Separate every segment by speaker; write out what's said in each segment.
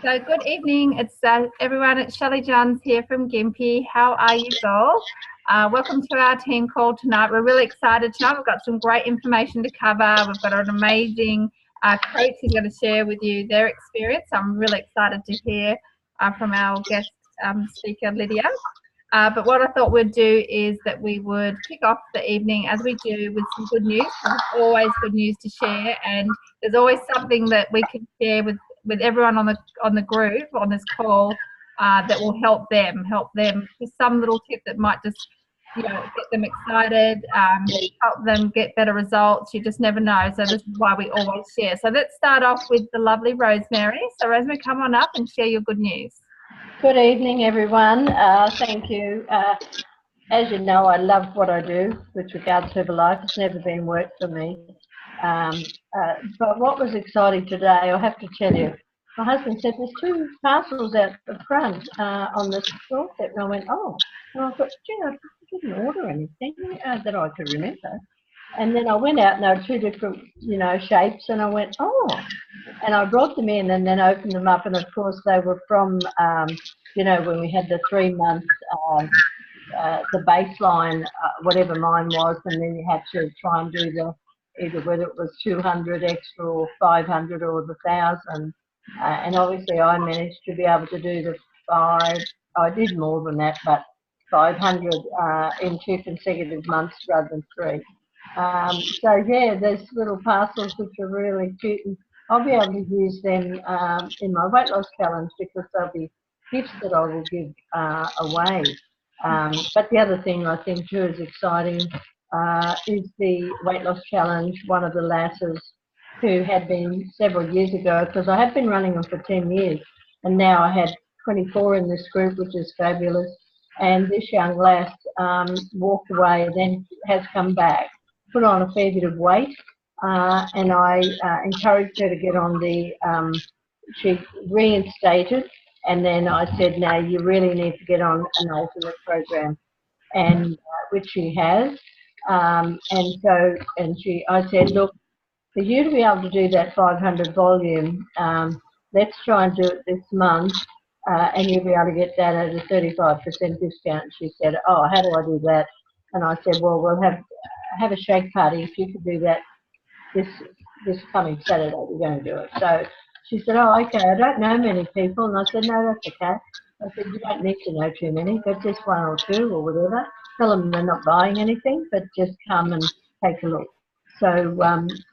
Speaker 1: So good evening, it's everyone. It's Shelley Johns here from Gympie. How are you all? Welcome to our team call tonight. We're really excited tonight. We've got some great information to cover. We've got an amazing coach who's going to share with you their experience. I'm really excited to hear from our guest speaker, Lydia. But what I thought we'd do is that we would kick off the evening as we do with some good news. There's always good news to share, and there's always something that we can share with everyone on the group on this call that will help them. Just some little tip that might just get them excited, help them get better results. You just never know. So this is why we always share. So let's start off with the lovely Rosemary. So Rosemary, come on up and share your good news.
Speaker 2: Good evening, everyone. Thank you. As you know, I love what I do with regards to Herbalife. It's never been work for me. But what was exciting today, I have to tell you, my husband said there's 2 parcels out the front on the doorstep, and I went, oh. And I thought, gee, I didn't order anything that I could remember. And then I went out and there were 2 different, shapes, and I went, oh. And I brought them in and then opened them up, and of course they were from, when we had the 3 months, the baseline, whatever mine was, and then you had to try and do either whether it was 200 extra or 500 or the 1,000. And obviously I managed to be able to do the 5, I did more than that, but 500 in 2 consecutive months rather than 3. So yeah, there's little parcels which are really cute, and I'll be able to use them in my weight loss challenge because they'll be gifts that I will give away. But the other thing I think too is exciting is the weight loss challenge. One of the lasses who had been several years ago, because I have been running them for 10 years, and now I had 24 in this group, which is fabulous. And this young lass walked away, then has come back, put on a fair bit of weight, and I encouraged her to get on she reinstated, and then I said, now you really need to get on an alternate program, and which she has. I said, look, for you to be able to do that 500 volume, let's try and do it this month, and you'll be able to get that at a 35% discount. She said, oh, how do I do that? And I said, well, we'll have a shake party. If you could do that this coming Saturday, we're going to do it. So she said, oh, okay, I don't know many people. And I said, no, that's okay. I said, you don't need to know too many, but just 1 or 2 or whatever. Tell them they're not buying anything, but just come and take a look. So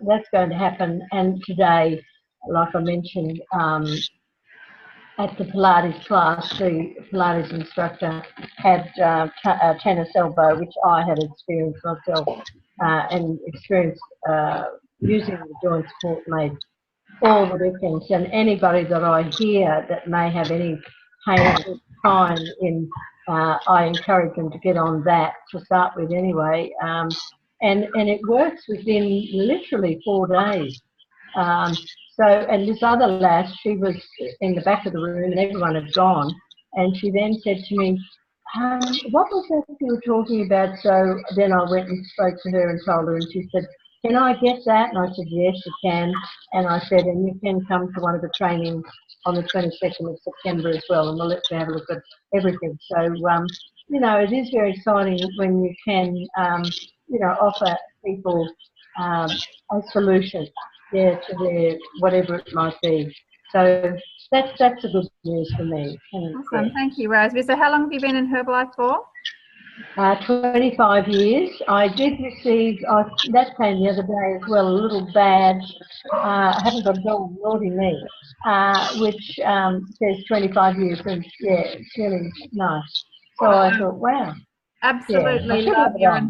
Speaker 2: that's going to happen. And today, like I mentioned, at the Pilates class, the Pilates instructor had tennis elbow, which I had experienced myself, and experienced using the joint support made all the difference. And anybody that I hear that may have any pain of this kind I encourage them to get on that to start with anyway. And it works within literally 4 days. And this other lass, she was in the back of the room and everyone had gone. And she then said to me, what was that you were talking about? So then I went and spoke to her and told her, and she said, can I get that? And I said, yes, you can. And I said, and you can come to one of the trainings on the 22nd of September as well, and we'll let you have a look at everything. So, it is very exciting when you can, offer people a solution to their whatever it might be. So that's a good news for me.
Speaker 1: Awesome. Thank you, Rosemary. So how long have you been in Herbalife for?
Speaker 2: 25 years. I did receive, that came the other day as well, a little badge. I haven't got a dog, naughty me, which says 25 years, and yeah, it's really nice. So I thought, wow.
Speaker 1: Absolutely.
Speaker 2: Yeah,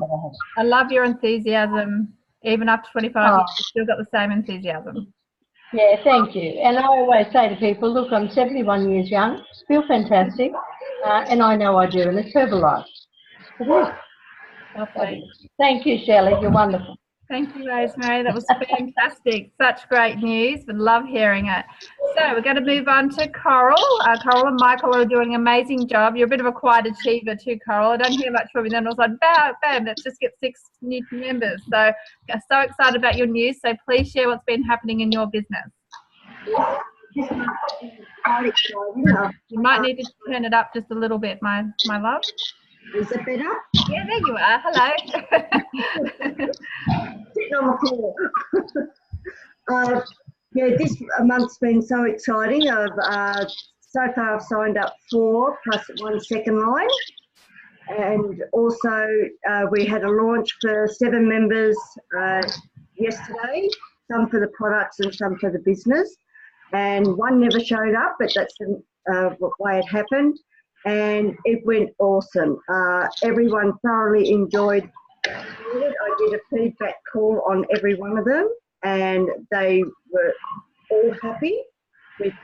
Speaker 1: I love your enthusiasm. Even after 25 years, you've still got the same enthusiasm.
Speaker 2: Yeah, thank you. And I always say to people, look, I'm 71 years young, feel fantastic, and I know I do, and it's Herbalife. Okay. Thank you, Shelley. You're wonderful.
Speaker 1: Thank you, Rosemary. That was fantastic. Such great news. We love hearing it. So we're going to move on to Coral. Coral and Michael are doing an amazing job. You're a bit of a quiet achiever too, Coral. I don't hear much from you. Then I was like, bam, let's just get 6 new members. So excited about your news. So please share what's been happening in your business.
Speaker 3: quite exciting.
Speaker 1: You might need to turn it up just a little bit, my love.
Speaker 3: Is it better?
Speaker 1: Yeah, there you are. Hello.
Speaker 3: Sitting on the floor. Yeah, this month's been so exciting. So far I've signed up 4 plus 1 second line. And also we had a launch for 7 members yesterday, some for the products and some for the business. And 1 never showed up, but that's the way it happened. And it went awesome. Everyone thoroughly enjoyed it. I did a feedback call on every one of them, and they were all happy. With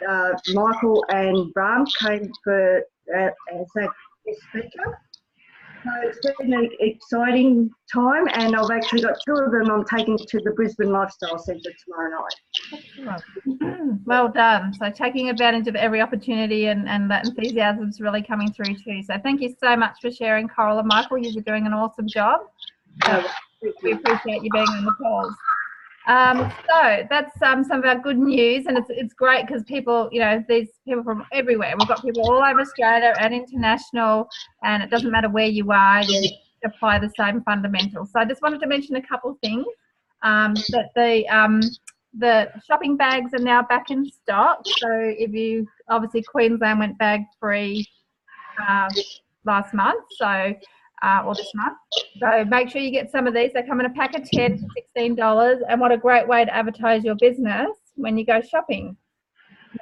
Speaker 3: Michael and Bram came for as a guest speaker. So it's been an exciting time, and I've actually got 2 of them I'm taking to the Brisbane Lifestyle Centre tomorrow night.
Speaker 1: Well done. So taking advantage of every opportunity, and that enthusiasm is really coming through too. So thank you so much for sharing, Coral and Michael. You're doing an awesome job. We appreciate you being on the calls. So that's some of our good news, and it's great because people, these people from everywhere. We've got people all over Australia and international, and it doesn't matter where you are, you apply the same fundamentals. So I just wanted to mention a couple of things. That the shopping bags are now back in stock. So if you, obviously Queensland went bag free last month, so or this month. So make sure you get some of these. They come in a pack of 10 for $16, and what a great way to advertise your business when you go shopping.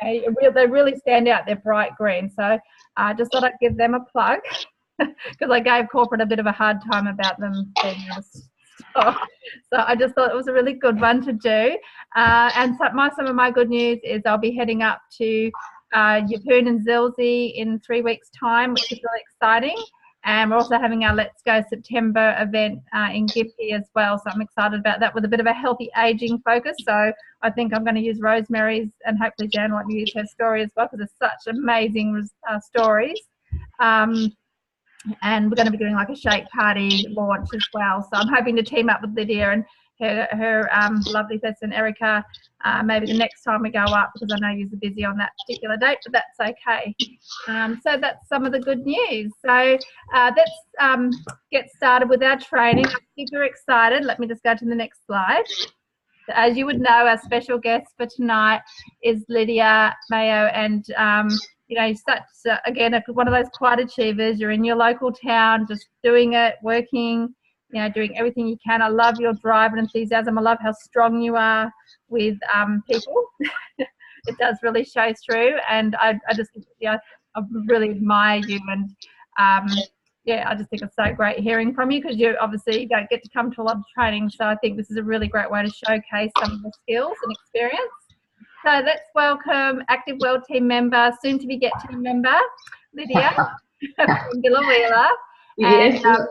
Speaker 1: They really stand out. They're bright green. So I just thought I'd give them a plug because I gave corporate a bit of a hard time about them being in stock. So I just thought it was a really good one to do. And some of my good news is I'll be heading up to Yeppoon and Zilsey in 3 weeks' time, which is really exciting. And we're also having our Let's Go September event in Gympie as well. So I'm excited about that with a bit of a healthy aging focus. So I think I'm going to use Rosemary's, and hopefully Jan will use her story as well, because there's such amazing stories. And we're going to be doing like a shake party launch as well. So I'm hoping to team up with Lydia and her lovely person Erica, maybe the next time we go up, because I know you're busy on that particular date, but that's okay. So that's some of the good news. So let's get started with our training. I'm super excited. Let me just go to the next slide. So as you would know, our special guest for tonight is Lydia Mayo, and such again one of those quiet achievers. You're in your local town, just doing it, working, doing everything you can. I love your drive and enthusiasm. I love how strong you are with people. It does really show through, and I just I really admire you, and I just think it's so great hearing from you, because you obviously don't get to come to a lot of training. So I think this is a really great way to showcase some of the skills and experience. So let's welcome Active World team member, soon to be Get team member, Lydia from Billa.
Speaker 4: Yes.
Speaker 1: And,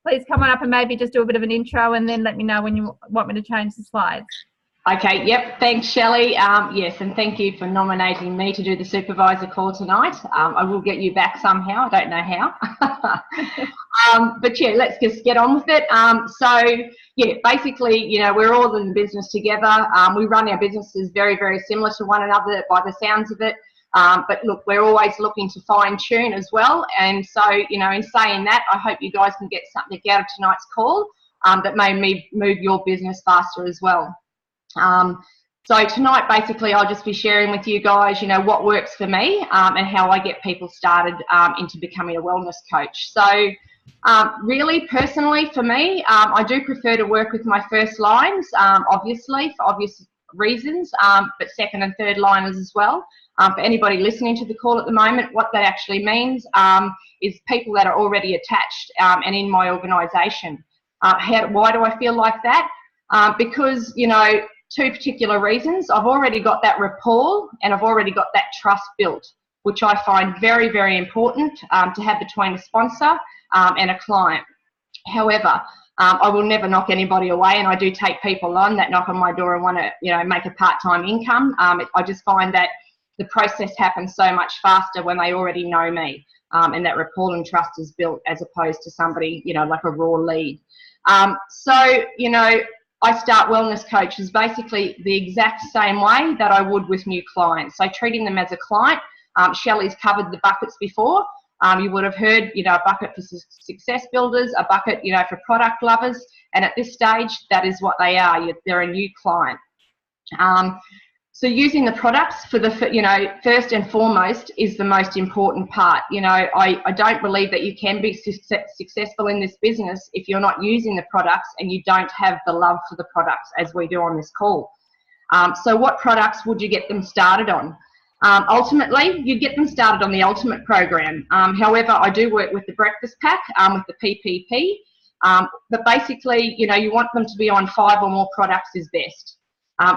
Speaker 1: please come on up and maybe just do a bit of an intro, and then let me know when you want me to change the slides.
Speaker 4: Okay, yep, thanks Shelley. Yes, and thank you for nominating me to do the supervisor call tonight. I will get you back somehow, I don't know how. But yeah, let's just get on with it. So yeah, basically, we're all in the business together. We run our businesses very, very similar to one another by the sounds of it. But look, we're always looking to fine tune as well. And so, in saying that, I hope you guys can get something out of tonight's call that may move your business faster as well. So tonight, basically, I'll just be sharing with you guys, what works for me and how I get people started into becoming a wellness coach. So really, personally, for me, I do prefer to work with my first lines, obviously, for obvious reasons, but second and third liners as well. For anybody listening to the call at the moment, what that actually means is people that are already attached and in my organisation. Why do I feel like that? Because, 2 particular reasons. I've already got that rapport, and I've already got that trust built, which I find very, very important to have between a sponsor and a client. However, I will never knock anybody away, and I do take people on that knock on my door and want to, make a part-time income. I just find that the process happens so much faster when they already know me, and that rapport and trust is built, as opposed to somebody, like a raw lead. So, I start wellness coaches basically the exact same way that I would with new clients. So treating them as a client. Shelley's covered the buckets before. You would have heard, you know, a bucket for success builders, a bucket, you know, for product lovers. And at this stage, that is what they are. They're a new client. So using the products for the, you know, first and foremost is the most important part. You know, I don't believe that you can be successful in this business if you're not using the products and you don't have the love for the products, as we do on this call. So what products would you get them started on? Ultimately, you'd get them started on the Ultimate program. However, I do work with the Breakfast Pack, with the PPP. But basically, you know, you want them to be on 5 or more products is best.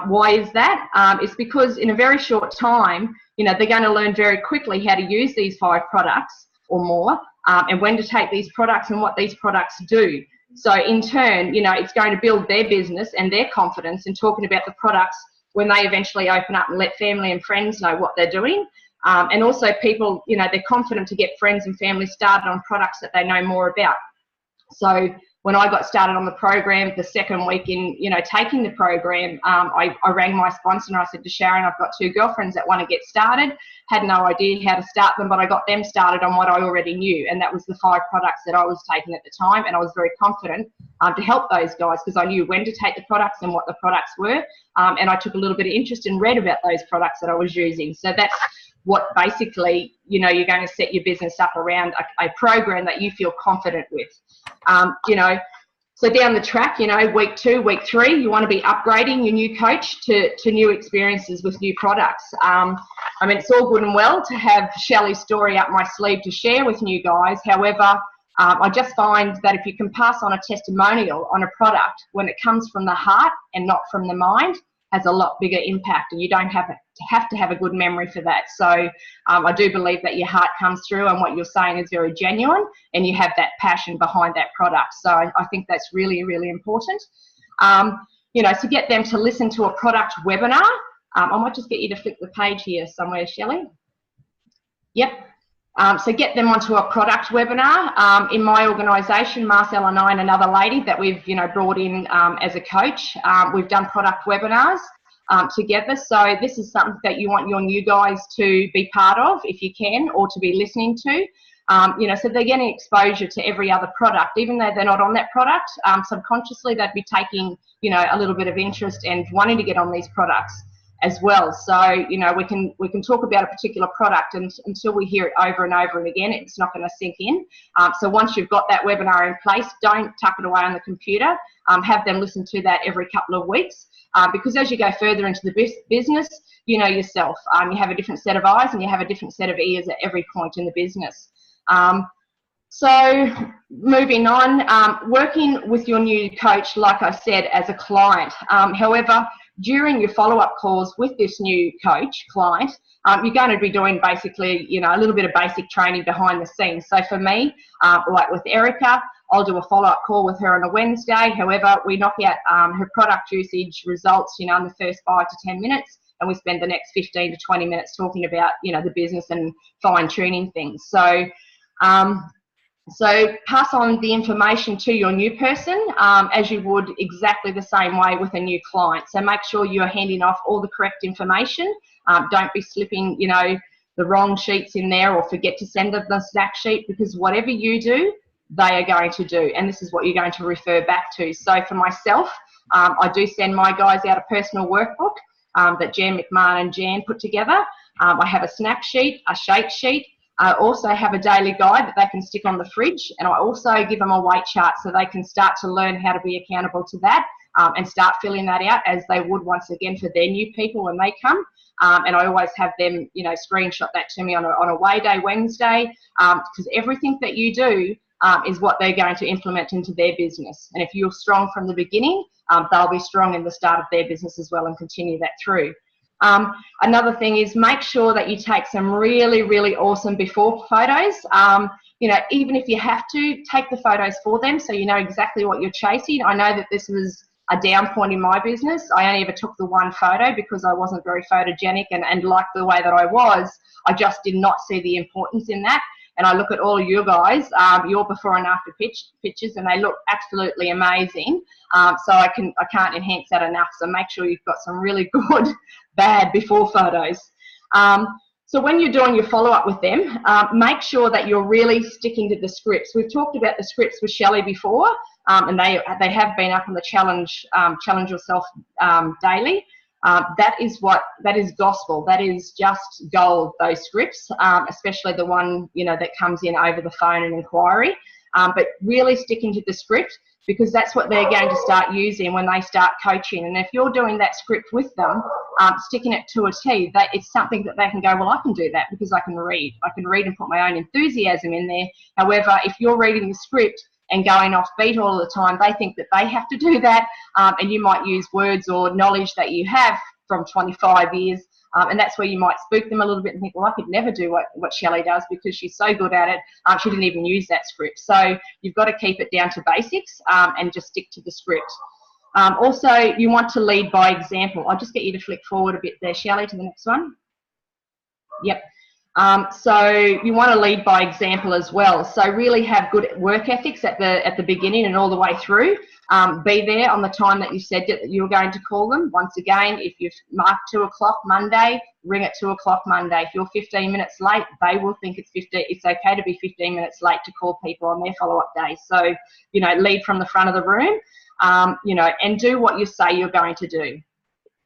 Speaker 4: Why is that? It's because in a very short time, you know, they're going to learn very quickly how to use these 5 products or more, and when to take these products and what these products do. So in turn, you know, it's going to build their business and their confidence in talking about the products when they eventually open up and let family and friends know what they're doing. And also people, you know, they're confident to get friends and family started on products that they know more about. So when I got started on the program, the second week in, you know, taking the program, I rang my sponsor and I said to Sharon, I've got 2 girlfriends that want to get started. Had no idea how to start them, but I got them started on what I already knew, and that was the 5 products that I was taking at the time, and I was very confident to help those guys because I knew when to take the products and what the products were, and I took a little bit of interest and read about those products that I was using. So that's what basically, you know, you're going to set your business up around a program that you feel confident with. You know, so down the track, you know, week 2, week 3, you want to be upgrading your new coach to new experiences with new products. I mean, it's all good and well to have Shelley's story up my sleeve to share with new guys. However, I just find that if you can pass on a testimonial on a product when it comes from the heart and not from the mind, has a lot bigger impact, and you don't have to have a good memory for that. So I do believe that your heart comes through and what you're saying is very genuine and you have that passion behind that product. So I think that's really, really important. You know, to get them to listen to a product webinar, I might just get you to flip the page here somewhere, Shelley. Yep. So get them onto a product webinar. In my organisation, Marcel and I and another lady that we've, you know, brought in as a coach, we've done product webinars together. So this is something that you want your new guys to be part of if you can, or to be listening to. You know, so they're getting exposure to every other product, even though they're not on that product. Subconsciously, they'd be taking, you know, a little bit of interest and wanting to get on these products as well. So, you know, we can talk about a particular product, and until we hear it over and over and again, it's not going to sink in. So once you've got that webinar in place, don't tuck it away on the computer. Have them listen to that every couple of weeks, because as you go further into the business, you know yourself, you have a different set of eyes and you have a different set of ears at every point in the business. So moving on, working with your new coach, like I said, as a client. However, during your follow-up calls with this new coach client, you're going to be doing basically, you know, a little bit of basic training behind the scenes. So for me, like with Erica, I'll do a follow-up call with her on a Wednesday. However, we knock out her product usage results, you know, in the first 5 to 10 minutes, and we spend the next 15 to 20 minutes talking about, you know, the business and fine-tuning things. So pass on the information to your new person as you would exactly the same way with a new client. So make sure you're handing off all the correct information. Don't be slipping, you know, the wrong sheets in there, or forget to send them the snack sheet, because whatever you do, they are going to do, and this is what you're going to refer back to. So for myself, I do send my guys out a personal workbook that Jan McMahon and Jan put together. I have a snack sheet, a shake sheet. I also have a daily guide that they can stick on the fridge, and I also give them a weight chart so they can start to learn how to be accountable to that, and start filling that out as they would once again for their new people when they come. And I always have them, you know, screenshot that to me on a weigh day Wednesday, because everything that you do is what they're going to implement into their business. And if you're strong from the beginning, they'll be strong in the start of their business as well and continue that through. Another thing is make sure that you take some really, really awesome before photos. You know, even if you have to, take the photos for them so you know exactly what you're chasing. I know that this was a down point in my business. I only ever took the one photo because I wasn't very photogenic and liked the way that I was. I just did not see the importance in that. and I look at all of you guys, your before and after pictures, and they look absolutely amazing. So I can't enhance that enough. So make sure you've got some really good, bad before photos. So when you're doing your follow-up with them, make sure that you're really sticking to the scripts. We've talked about the scripts with Shelley before, and they have been up on the challenge yourself daily. That is gospel. That is just gold, those scripts, especially the one, you know, that comes in over the phone and inquiry. But really sticking to the script, because that's what they're going to start using when they start coaching. And if you're doing that script with them, sticking it to a T, that it's something that they can go, well, I can do that because I can read. I can read and put my own enthusiasm in there. However, if you're reading the script and going off beat all the time, they think that they have to do that, and you might use words or knowledge that you have from 25 years, and that's where you might spook them a little bit and think, well, I could never do what Shelley does because she's so good at it. She didn't even use that script. So you've got to keep it down to basics and just stick to the script. Also, you want to lead by example. I'll just get you to flick forward a bit there, Shelley, to the next one. Yep. So you want to lead by example as well. So really have good work ethics at the beginning and all the way through. Be there on the time that you said that you're going to call them. Once again, if you've marked 2 o'clock Monday, ring at 2 o'clock Monday. If you're 15 minutes late, they will think it's okay to be 15 minutes late to call people on their follow-up day. So, you know, lead from the front of the room, you know, and do what you say you're going to do.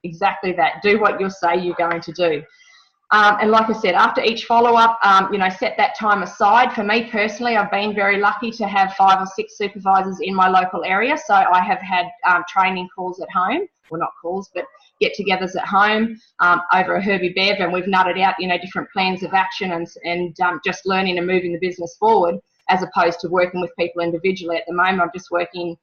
Speaker 4: Exactly that. Do what you say you're going to do. And like I said, after each follow-up, you know, set that time aside. For me personally, I've been very lucky to have 5 or 6 supervisors in my local area. So I have had training calls at home, well, not calls, but get-togethers at home over a Herbie Bev, and we've nutted out, you know, different plans of action and just learning and moving the business forward, as opposed to working with people individually. At the moment, I'm just working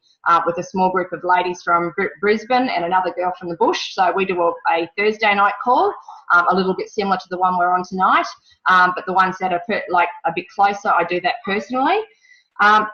Speaker 4: with a small group of ladies from Brisbane and another girl from the bush. So we do a Thursday night call, a little bit similar to the one we're on tonight, but the ones that are like a bit closer, I do that personally.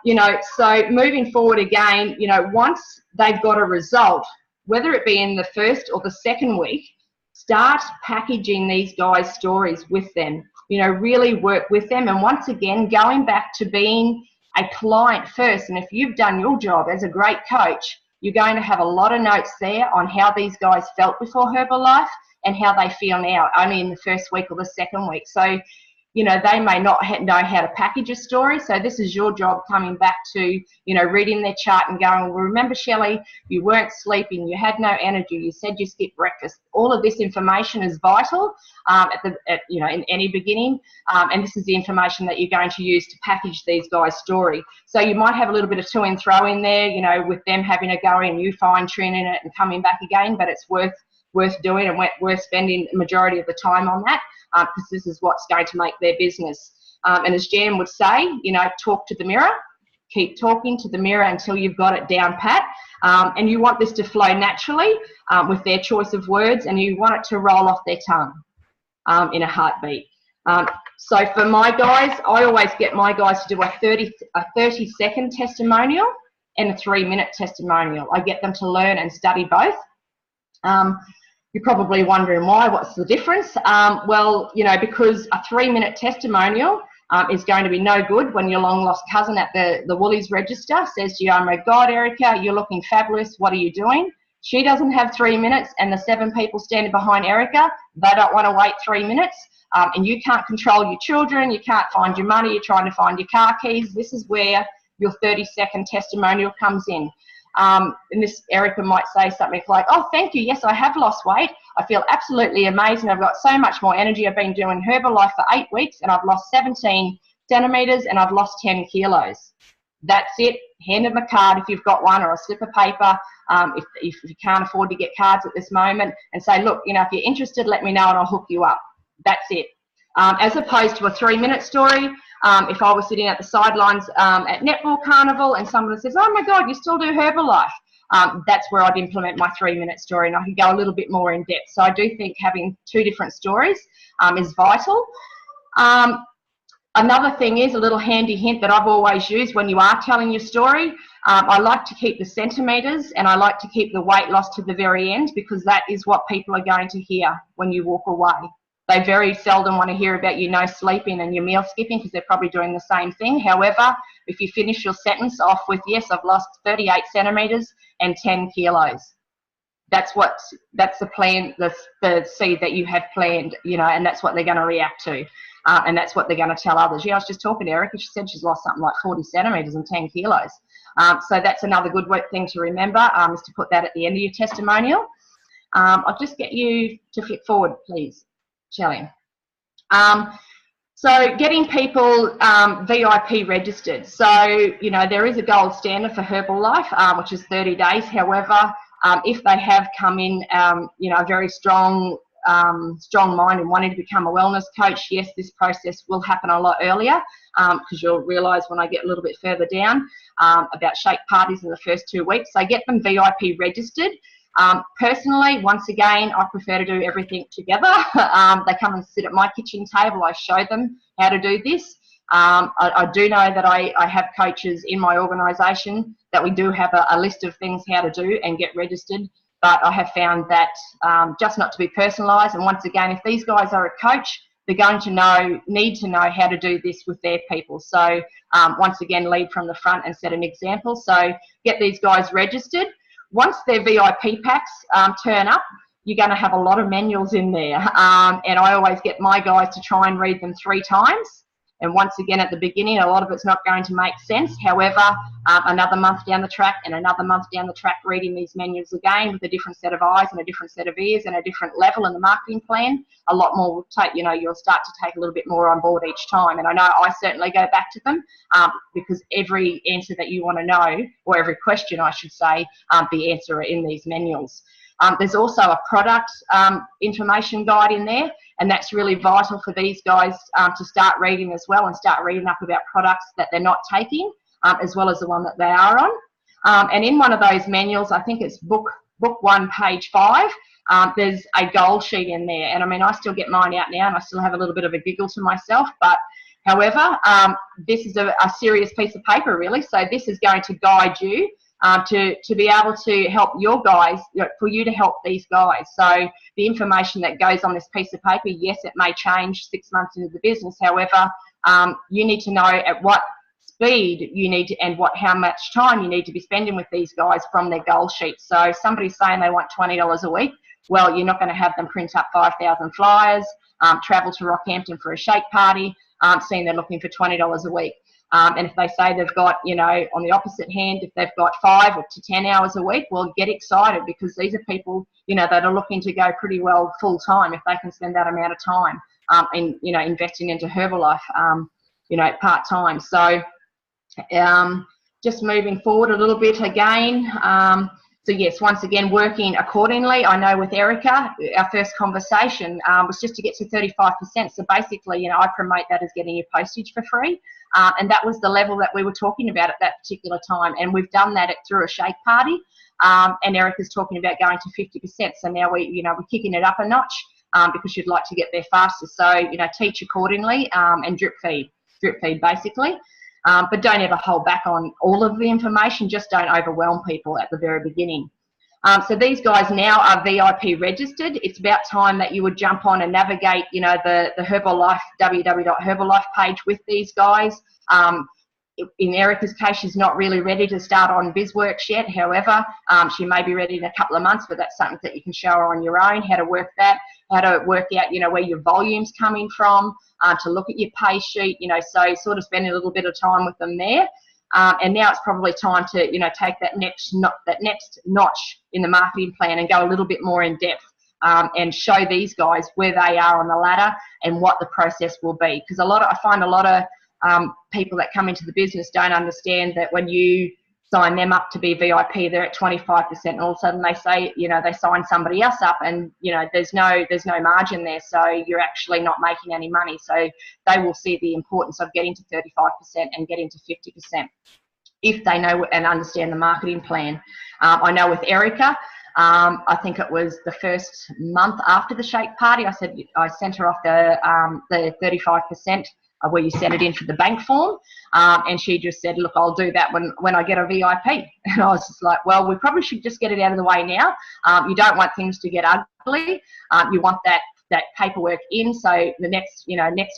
Speaker 4: You know, so moving forward again, you know, once they've got a result, whether it be in the first or the second week, start packaging these guys' stories with them. You know, really work with them. And once again, going back to being a client first. And if you've done your job as a great coach, you're going to have a lot of notes there on how these guys felt before Herbalife and how they feel now, only in the first week or the second week. So, you know, they may not know how to package a story. So this is your job, coming back to, you know, reading their chart and going, well, remember, Shelley, you weren't sleeping, you had no energy, you said you skipped breakfast. All of this information is vital you know, in any beginning. And this is the information that you're going to use to package these guys' story. So you might have a little bit of to and throw in there, you know, with them having a go and you fine-tuning it and coming back again, but it's worth doing and worth spending the majority of the time on that, because this is what's going to make their business. And as Jan would say, you know, talk to the mirror, keep talking to the mirror until you've got it down pat. And you want this to flow naturally with their choice of words, and you want it to roll off their tongue in a heartbeat. So for my guys, I always get my guys to do a 30-second testimonial and a 3-minute testimonial. I get them to learn and study both. You're probably wondering why, what's the difference? Well, you know, because a 3-minute testimonial is going to be no good when your long lost cousin at the Woolies register says to you, oh my God, Erica, you're looking fabulous, what are you doing? She doesn't have 3 minutes, and the 7 people standing behind Erica, they don't want to wait 3 minutes, and you can't control your children, you can't find your money, you're trying to find your car keys. This is where your 30-second testimonial comes in. And this, Erica might say something like, oh, thank you, yes, I have lost weight. I feel absolutely amazing. I've got so much more energy. I've been doing Herbalife for 8 weeks and I've lost 17 centimetres and I've lost 10 kilos. That's it. Hand them a card if you've got one, or a slip of paper if you can't afford to get cards at this moment, and say, look, you know, if you're interested, let me know and I'll hook you up. That's it. As opposed to a 3-minute story. If I was sitting at the sidelines at Netball Carnival and someone says, oh my God, you still do Herbalife, that's where I'd implement my 3-minute story, and I could go a little bit more in depth. So I do think having 2 different stories is vital. Another thing is a little handy hint that I've always used when you are telling your story. I like to keep the centimetres and I like to keep the weight loss to the very end, because that is what people are going to hear when you walk away. They very seldom want to hear about your no sleeping and your meal skipping, because they're probably doing the same thing. However, if you finish your sentence off with, yes, I've lost 38 centimetres and 10 kilos, that's the plan, the seed that you have planned, you know, and that's what they're going to react to. And that's what they're going to tell others. Yeah, I was just talking to Erica. She said she's lost something like 40 centimetres and 10 kilos. So that's another good thing to remember, is to put that at the end of your testimonial. I'll just get you to flip forward, please, Shelley. So getting people VIP registered. So, you know, there is a gold standard for Herbalife, which is 30 days. However, if they have come in, you know, a very strong mind and wanting to become a wellness coach, yes, this process will happen a lot earlier, because you'll realise when I get a little bit further down about shake parties in the first 2 weeks. So get them VIP registered. Personally, once again, I prefer to do everything together. They come and sit at my kitchen table. I show them how to do this. I do know that I have coaches in my organisation that we do have a list of things how to do and get registered. But I have found that just not to be personalised. And once again, if these guys are a coach, they're going to need to know how to do this with their people. So once again, lead from the front and set an example. So get these guys registered. Once their VIP packs turn up, you're going to have a lot of manuals in there. And I always get my guys to try and read them 3 times. And once again, at the beginning, a lot of it's not going to make sense. However, another month down the track and another month down the track, reading these manuals again with a different set of eyes and a different set of ears and a different level in the marketing plan, a lot more will take, you know, you'll start to take a little bit more on board each time. And I know I certainly go back to them because every answer that you want to know, or every question I should say, the answer are in these manuals. There's also a product information guide in there, and that's really vital for these guys to start reading as well, and start reading up about products that they're not taking, as well as the one that they are on. And in one of those manuals, I think it's book 1, page 5, there's a goal sheet in there. And I mean, I still get mine out now and I still have a little bit of a giggle to myself, but however, this is a serious piece of paper really. So this is going to guide you to be able to help your guys, you know, for you to help these guys. So the information that goes on this piece of paper, yes, it may change 6 months into the business. However, you need to know at what speed you need to, and how much time you need to be spending with these guys from their goal sheet. So if somebody's saying they want $20 a week, well, you're not going to have them print up 5,000 flyers, travel to Rockhampton for a shake party, saying they're looking for $20 a week. And if they say they've got, you know, on the opposite hand, if they've got 5 to 10 hours a week, well, get excited, because these are people, you know, that are looking to go pretty well full time if they can spend that amount of time in, you know, investing into Herbalife, you know, part time. So just moving forward a little bit again. So yes, once again, working accordingly. I know with Erica, our first conversation was just to get to 35%. So basically, you know, I promote that as getting your postage for free. And that was the level that we were talking about at that particular time. And we've done that through a shake party. And Erica's talking about going to 50%. So now we're kicking it up a notch because you'd like to get there faster. So, you know, teach accordingly and drip feed basically. But don't ever hold back on all of the information. Just don't overwhelm people at the very beginning. So these guys now are VIP registered. It's about time that you would jump on and navigate, you know, the Herbalife, www.herbalife page with these guys. In Erica's case, she's not really ready to start on BizWorks yet. However, she may be ready in a couple of months, but that's something that you can show her on your own, how to work that, how to work out, you know, where your volume's coming from, to look at your pay sheet, you know, so sort of spend a little bit of time with them there. And now it's probably time to, you know, take that next notch in the marketing plan and go a little bit more in depth and show these guys where they are on the ladder and what the process will be. Because I find a lot of people that come into the business don't understand that when you sign them up to be VIP, they're at 25%, and all of a sudden they say, you know, they sign somebody else up, and you know, there's no margin there, so you're actually not making any money. So they will see the importance of getting to 35% and getting to 50% if they know and understand the marketing plan. I know with Erica, I think it was the first month after the shake party, I sent her off the 35%. Where you send it in for the bank form, and she just said, look, I'll do that when I get a VIP. And I was just like, well, we probably should just get it out of the way now. You don't want things to get ugly. You want that that paperwork in, so the next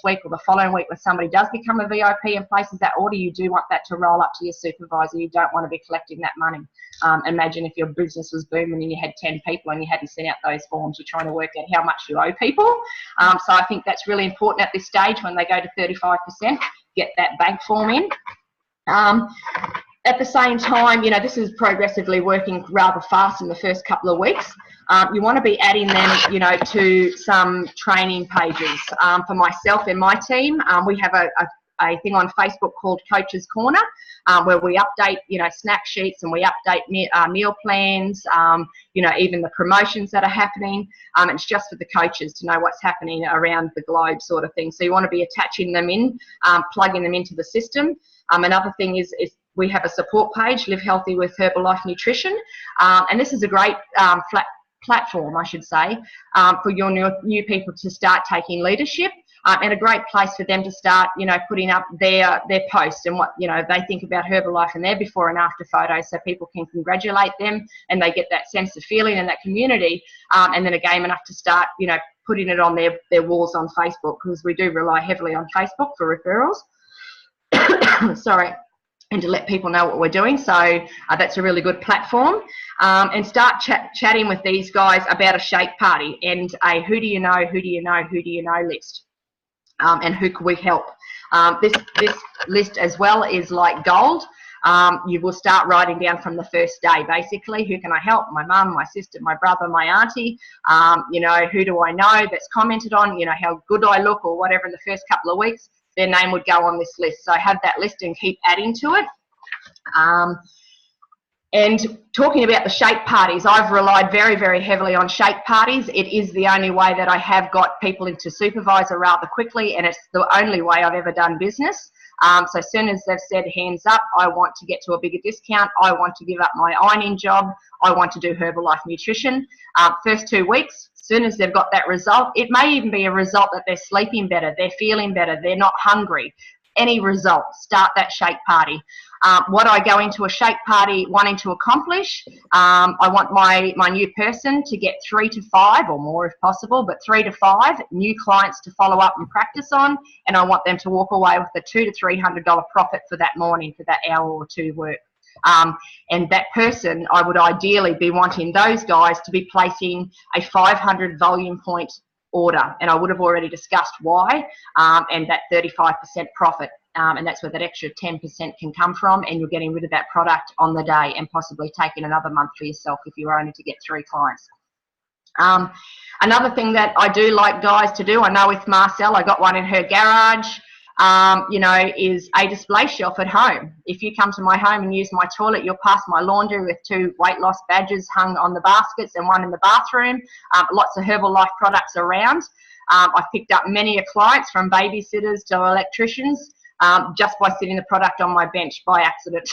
Speaker 4: week or the following week when somebody does become a VIP and places that order, you do want that to roll up to your supervisor. You don't want to be collecting that money. Imagine if your business was booming and you had 10 people and you hadn't sent out those forms. You're trying to work out how much you owe people. So I think that's really important at this stage when they go to 35%, get that bank form in. At the same time, this is progressively working rather fast in the first couple of weeks. You want to be adding them, to some training pages. For myself and my team, we have a thing on Facebook called Coach's Corner, where we update, snack sheets, and we update meal plans, even the promotions that are happening. It's just for the coaches to know what's happening around the globe, sort of thing. So you want to be attaching them in, plugging them into the system. Another thing is we have a support page, Live Healthy with Herbalife Nutrition, and this is a great platform, I should say, for your new people to start taking leadership, and a great place for them to start, putting up their posts and what they think about Herbalife and their before and after photos, so people can congratulate them and they get that sense of feeling and that community, and then again enough to start, putting it on their walls on Facebook, because we do rely heavily on Facebook for referrals. Sorry. And to let people know what we're doing. So that's a really good platform. And start chatting with these guys about a shake party and a who do you know list. And who can we help? This list as well is like gold. You will start writing down from the first day, basically, who can I help? My mum, my sister, my brother, my auntie, who do I know that's commented on, how good I look or whatever in the first couple of weeks. Their name would go on this list. So have that list and keep adding to it. And talking about the shake parties, I've relied very, very heavily on shake parties. It is the only way that I have got people into supervisor rather quickly, and it's the only way I've ever done business. So as soon as they've said hands up, I want to get to a bigger discount, I want to give up my ironing job, I want to do Herbalife Nutrition. First 2 weeks, as soon as they've got that result, it may even be a result that they're sleeping better, they're feeling better, they're not hungry. Any result, start that shake party. What I go into a shake party wanting to accomplish, I want my new person to get 3 to 5 or more if possible, but 3 to 5 new clients to follow up and practice on, and I want them to walk away with a $200 to $300 profit for that morning, for that hour or two work. And that person, I would ideally be wanting those guys to be placing a 500 volume point order, and I would have already discussed why, and that 35% profit, and that's where that extra 10% can come from, and you're getting rid of that product on the day and possibly taking another month for yourself if you were only to get 3 clients. Another thing that I do like guys to do, I know with Marcel, I got one in her garage, is a display shelf at home. If you come to my home and use my toilet, you'll pass my laundry with 2 weight loss badges hung on the baskets and one in the bathroom. Lots of Herbalife products around. I've picked up many clients, from babysitters to electricians, just by sitting the product on my bench by accident.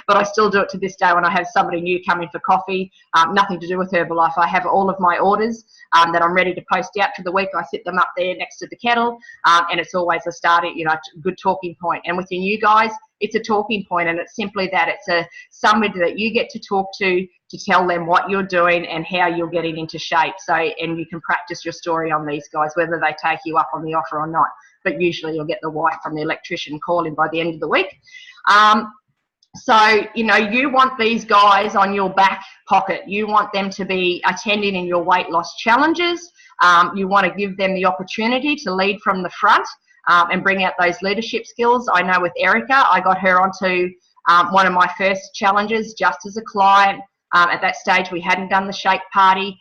Speaker 4: But I still do it to this day when I have somebody new come in for coffee. Nothing to do with Herbalife. I have all of my orders that I'm ready to post out for the week. I sit them up there next to the kettle, and it's always a starting, good talking point. And with your new guys, it's a talking point, and it's simply that. It's somebody that you get to talk to tell them what you're doing and how you're getting into shape. So, and you can practice your story on these guys, whether they take you up on the offer or not. But usually you'll get the wife from the electrician calling by the end of the week. So, you want these guys on your back pocket. You want them to be attending in your weight loss challenges. You want to give them the opportunity to lead from the front and bring out those leadership skills. I know with Erica, I got her onto one of my first challenges just as a client. At that stage, we hadn't done the shake party.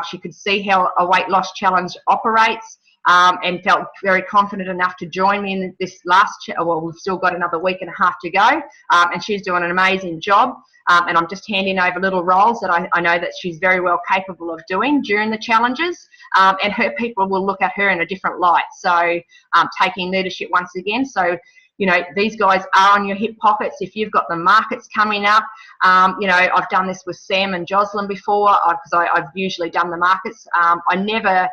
Speaker 4: She could see how a weight loss challenge operates. And felt very confident enough to join me in this last, we've still got another week and a half to go, and she's doing an amazing job, and I'm just handing over little roles that I know that she's very well capable of doing during the challenges, and her people will look at her in a different light, so taking leadership once again. So these guys are on your hip pockets. If you've got the markets coming up, I've done this with Sam and Jocelyn before, because I've usually done the markets. I never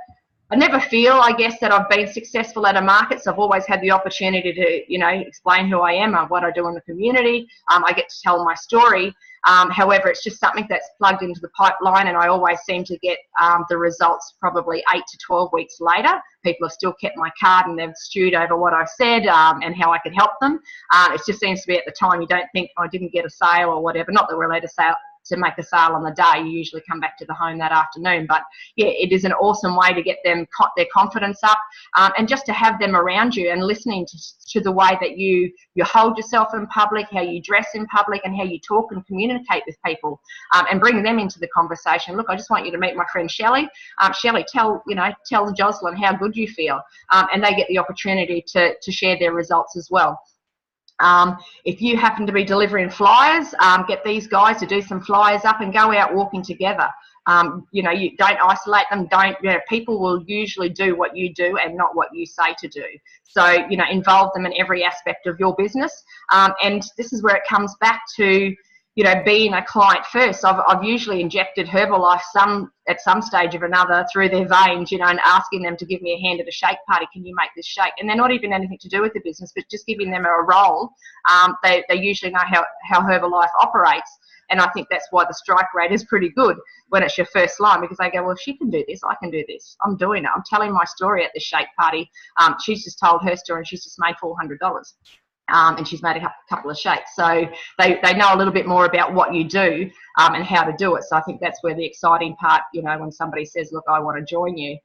Speaker 4: I never feel, I guess, that I've been successful at a market. So I've always had the opportunity to, you know, explain who I am and what I do in the community. I get to tell my story. However, it's just something that's plugged into the pipeline, and I always seem to get the results probably 8 to 12 weeks later. People have still kept my card and they've stewed over what I've said and how I could help them. It just seems to be at the time you don't think, I didn't get a sale or whatever. Not that we're allowed to make a sale on the day. You usually come back to the home that afternoon. But yeah, it is an awesome way to get them their confidence up, and just to have them around you and listening to the way that you hold yourself in public, how you dress in public, and how you talk and communicate with people, and bring them into the conversation. Look, I just want you to meet my friend Shelley. Shelley, tell Jocelyn how good you feel, and they get the opportunity to share their results as well. If you happen to be delivering flyers, get these guys to do some flyers up and go out walking together. You know, you don't isolate them. People will usually do what you do and not what you say to do. So, you know, involve them in every aspect of your business. And this is where it comes back to, you know, being a client first. I've usually injected Herbalife at some stage of another through their veins, you know, and asking them to give me a hand at a shake party. Can you make this shake? And they're not even anything to do with the business, but just giving them a role. They usually know how Herbalife operates. And I think that's why the strike rate is pretty good when it's your first line, because they go, well, if she can do this, I can do this. I'm doing it. I'm telling my story at the shake party. She's just told her story and she's just made $400. And she's made a couple of shakes. So they know a little bit more about what you do and how to do it. So I think that's where the exciting part, you know, when somebody says, look, I want to join you.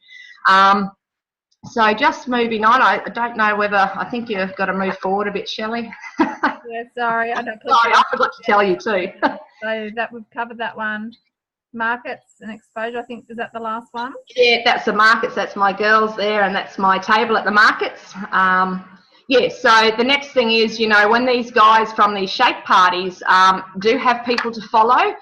Speaker 4: So just moving on, I don't know whether, I think you've got to move forward a bit, Shelley.
Speaker 1: Yeah, sorry. I
Speaker 4: forgot to tell you too.
Speaker 1: So that we've covered that one. Markets and exposure, I think, is that the last one?
Speaker 4: Yeah, that's the markets. That's my girls there, and that's my table at the markets. Yeah, so the next thing is, you know, when these guys from these shake parties do have people to follow,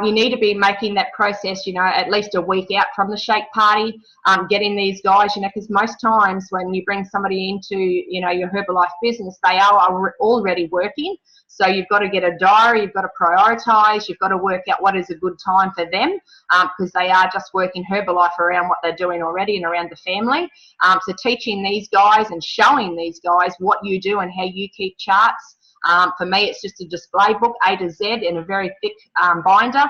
Speaker 4: you need to be making that process, you know, at least a week out from the shake party, getting these guys, you know, because most times when you bring somebody into, you know, your Herbalife business, they are already working. So you've got to get a diary, you've got to prioritise, you've got to work out what is a good time for them, because they are just working Herbalife around what they're doing already and around the family. So teaching these guys and showing these guys what you do and how you keep charts. For me, it's just a display book, A to Z, in a very thick binder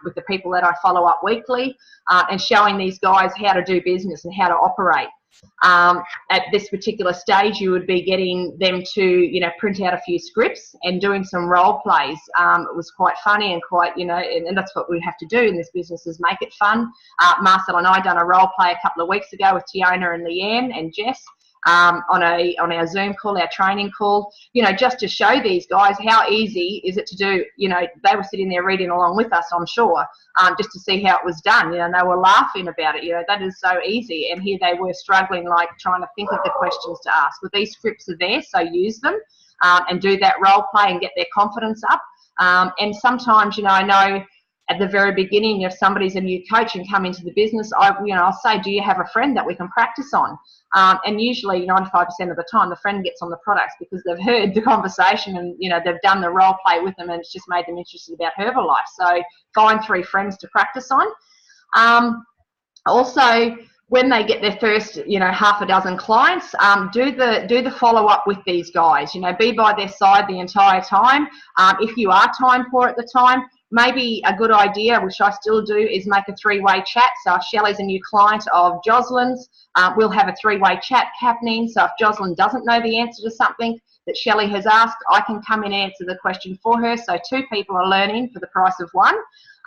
Speaker 4: with the people that I follow up weekly, and showing these guys how to do business and how to operate. At this particular stage, you would be getting them to, you know, print out a few scripts and doing some role plays. It was quite funny and quite, you know, and that's what we have to do in this business, is make it fun. Marcel and I done a role play a couple of weeks ago with Tiona and Leanne and Jess. On our Zoom call, our training call, you know, just to show these guys how easy is it to do. You know, they were sitting there reading along with us, I'm sure, just to see how it was done, you know, and they were laughing about it, you know, that is so easy. And here they were struggling, like trying to think of the questions to ask. But these scripts are there, so use them and do that role play and get their confidence up. And sometimes, you know, I know at the very beginning, if somebody's a new coach and come into the business, I'll say, do you have a friend that we can practice on? And usually 95% of the time, the friend gets on the products because they've heard the conversation and, you know, they've done the role play with them and it's just made them interested about Herbalife. So find 3 friends to practice on. Also, when they get their first, you know, half a dozen clients, do the follow up with these guys. You know, be by their side the entire time. If you are time poor at the time, maybe a good idea, which I still do, is make a 3-way chat. So if Shelley's a new client of Jocelyn's, we'll have a 3-way chat happening. So if Jocelyn doesn't know the answer to something that Shelley has asked, I can come in and answer the question for her. So 2 people are learning for the price of 1.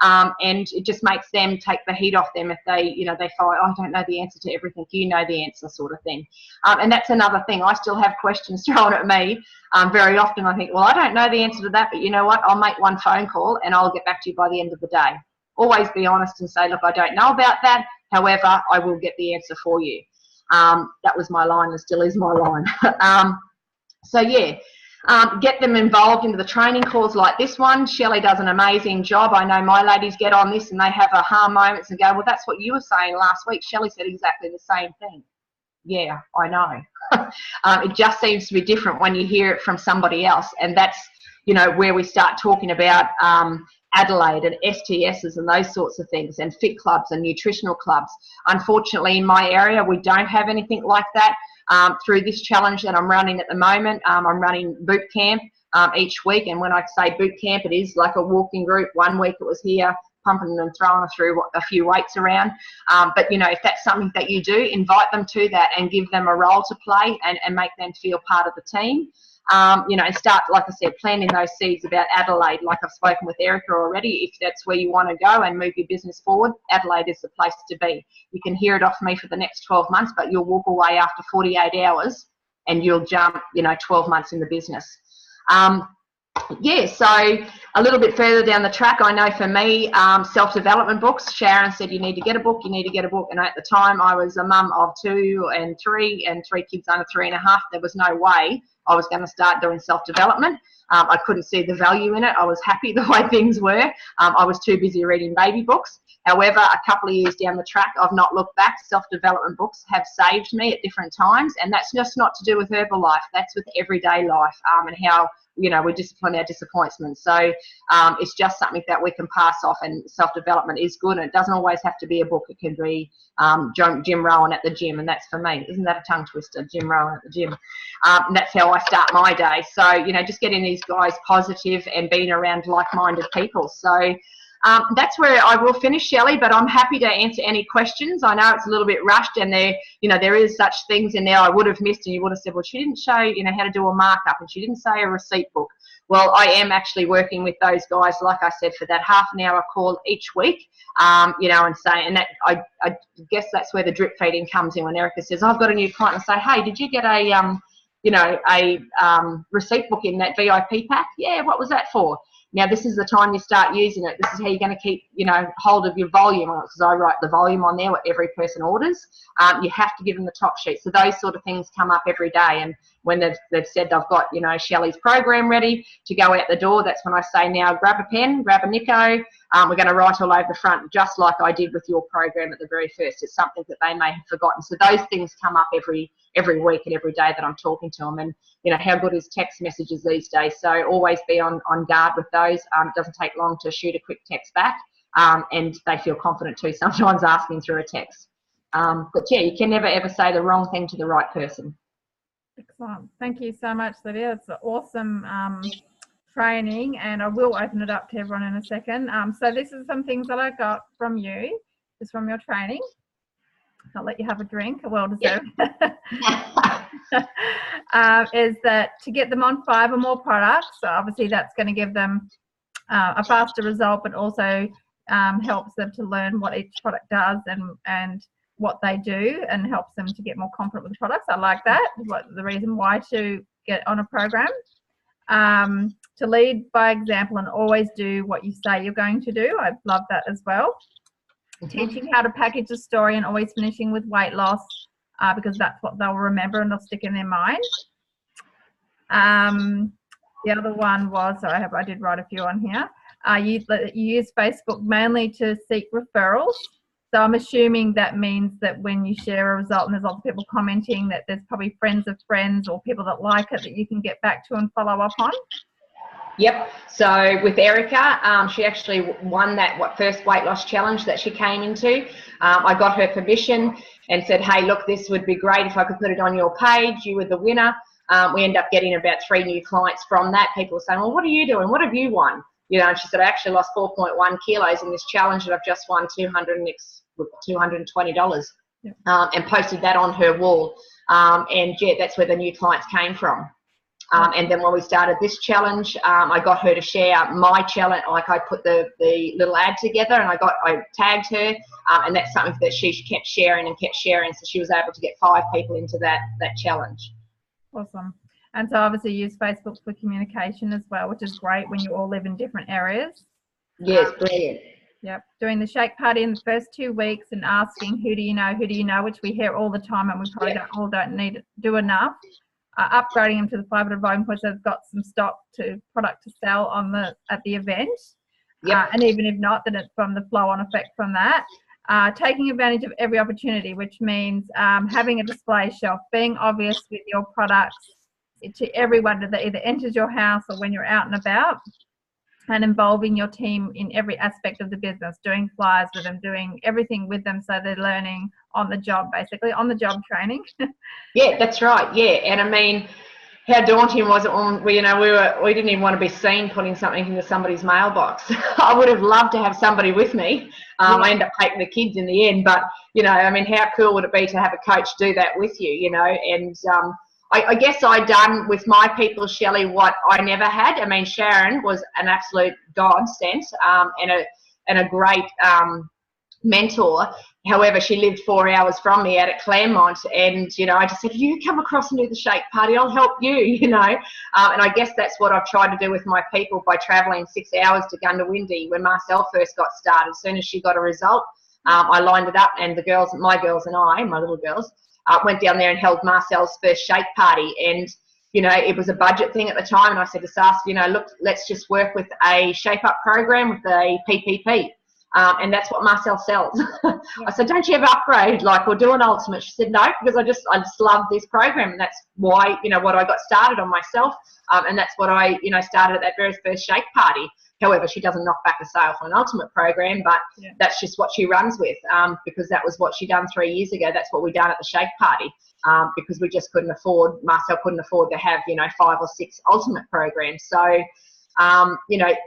Speaker 4: And it just makes them take the heat off them if they, you know, they find, oh, I don't know the answer to everything, you know the answer, sort of thing. And that's another thing. I still have questions thrown at me. Very often I think, well, I don't know the answer to that, but you know what? I'll make 1 phone call and I'll get back to you by the end of the day. Always be honest and say, look, I don't know about that. However, I will get the answer for you. That was my line and still is my line. So yeah. Get them involved into the training calls like this one. Shelley does an amazing job. I know my ladies get on this and they have aha moments and go, well, that's what you were saying last week. Shelley said exactly the same thing. Yeah, I know. It just seems to be different when you hear it from somebody else. And that's, you know, where we start talking about Adelaide and STSs and those sorts of things, and fit clubs and nutritional clubs. Unfortunately, in my area, we don't have anything like that. Through this challenge that I'm running at the moment, I'm running boot camp each week, and when I say boot camp, it is like a walking group. One week it was here, pumping and throwing through a few weights around. But, you know, if that's something that you do, invite them to that and give them a role to play and make them feel part of the team. You know, and start, like I said, planting those seeds about Adelaide. Like I've spoken with Erica already, if that's where you want to go and move your business forward, Adelaide is the place to be. You can hear it off me for the next 12 months, but you'll walk away after 48 hours and you'll jump, you know, 12 months in the business. Yeah, so a little bit further down the track, I know for me, self-development books. Sharon said you need to get a book, you need to get a book. And at the time, I was a mum of 2 and 3 and 3 kids under 3.5. There was no way I was going to start doing self-development. I couldn't see the value in it. I was happy the way things were. I was too busy reading baby books. However, a couple of years down the track, I've not looked back. Self-development books have saved me at different times. And that's just not to do with Herbalife. That's with everyday life and how, you know, we discipline our disappointments. So it's just something that we can pass off, and self-development is good. And it doesn't always have to be a book. It can be Jim Rohn at the gym, and that's for me. Isn't that a tongue twister? Jim Rohn at the gym. And that's how I start my day. So, you know, just getting these guys positive and being around like-minded people. So that's where I will finish, Shelley, but I'm happy to answer any questions. I know it's a little bit rushed, and there, you know, there is such things in there I would have missed, and you would have said, well, she didn't show, you know, how to do a markup, and she didn't say a receipt book. Well, I am actually working with those guys, like I said, for that half-an-hour call each week, you know, and say, and that I guess that's where the drip feeding comes in. When Erica says, I've got a new client, and say, hey, did you get a, you know, a receipt book in that VIP pack? Yeah, what was that for? Now, this is the time you start using it. This is how you're going to keep, you know, hold of your volume on it, because I write the volume on there, what every person orders. You have to give them the top sheet. So those sort of things come up every day. And when they've said they've got, you know, Shelley's program ready to go out the door, that's when I say, now grab a pen, grab a Nico. We're going to write all over the front, just like I did with your program at the very first. It's something that they may have forgotten. So those things come up every week and every day that I'm talking to them. And, you know, how good is text messages these days? So always be on guard with those. It doesn't take long to shoot a quick text back, and they feel confident too, sometimes asking through a text. But yeah, you can never ever say the wrong thing to the right person.
Speaker 1: Excellent. Thank you so much, Lydia. It's an awesome training, and I will open it up to everyone in a second. So this is some things that I got from you, just from your training. I'll let you have a drink, a well-deserved. Is that to get them on 5 or more products. So obviously that's going to give them a faster result, but also helps them to learn what each product does and what they do, and helps them to get more confident with the products. I like that. What the reason why to get on a program. To lead by example and always do what you say you're going to do. I love that as well. Teaching how to package a story and always finishing with weight loss, because that's what they'll remember and they'll stick in their mind. The other one was, so I did write a few on here. You use Facebook mainly to seek referrals. So I'm assuming that means that when you share a result and there's lots of people commenting, that there's probably friends of friends or people that like it that you can get back to and follow up on.
Speaker 4: Yep. So with Erica, she actually won that first weight loss challenge that she came into. I got her permission and said, hey, look, this would be great if I could put it on your page. You were the winner. We ended up getting about 3 new clients from that. People were saying, well, what are you doing? What have you won? You know, and she said, I actually lost 4.1 kilos in this challenge, and I've just won $220.
Speaker 1: Yep.
Speaker 4: And posted that on her wall. And yeah, that's where the new clients came from. And then when we started this challenge, I got her to share my challenge. Like I put the little ad together, and I tagged her, and that's something that she kept sharing and kept sharing. So she was able to get 5 people into that challenge.
Speaker 1: Awesome. And so obviously use Facebook for communication as well, which is great when you all live in different areas.
Speaker 4: Yes, brilliant.
Speaker 1: Yep. Doing the shake party in the first 2 weeks and asking who do you know, which we hear all the time, and we probably don't need to do enough. Upgrading them to the 500 volume points, so they've got some product to sell at the event.
Speaker 4: Yep.
Speaker 1: And even if not, then it's from the flow-on effect from that. Taking advantage of every opportunity, which means having a display shelf, being obvious with your products to everyone that either enters your house or when you're out and about. and involving your team in every aspect of the business, doing flyers with them, doing everything with them, so they're learning on the job, basically on the job training.
Speaker 4: Yeah, that's right. Yeah, and I mean, how daunting was it when we didn't even want to be seen putting something into somebody's mailbox. I would have loved to have somebody with me. I ended up taking the kids in the end, but I mean, how cool would it be to have a coach do that with you? And I guess I done with my people, Shelley, what I never had. I mean, Sharon was an absolute godsend and a great mentor. However, she lived 4 hours from me out at Claremont, and I just said, you come across and do the shake party, I'll help you. And I guess that's what I've tried to do with my people by travelling 6 hours to Goondiwindi when Marcel first got started. As soon as she got a result, I lined it up, and my girls and I, my little girls, went down there and held Marcel's first shake party. And it was a budget thing at the time, and I said to Sas, look, let's just work with a shape up program with a PPP. And that's what Marcel sells. I said, don't you ever upgrade? Like, we'll do an ultimate. She said, no, because I just love this program. And that's why, what I got started on myself. And that's what I, started at that very first shake party. However, she doesn't knock back a sale for an ultimate program, but that's just what she runs with, because that was what she done 3 years ago. That's what we done at the shake party, because we just couldn't afford, Marcel couldn't afford to have, 5 or 6 ultimate programs. So,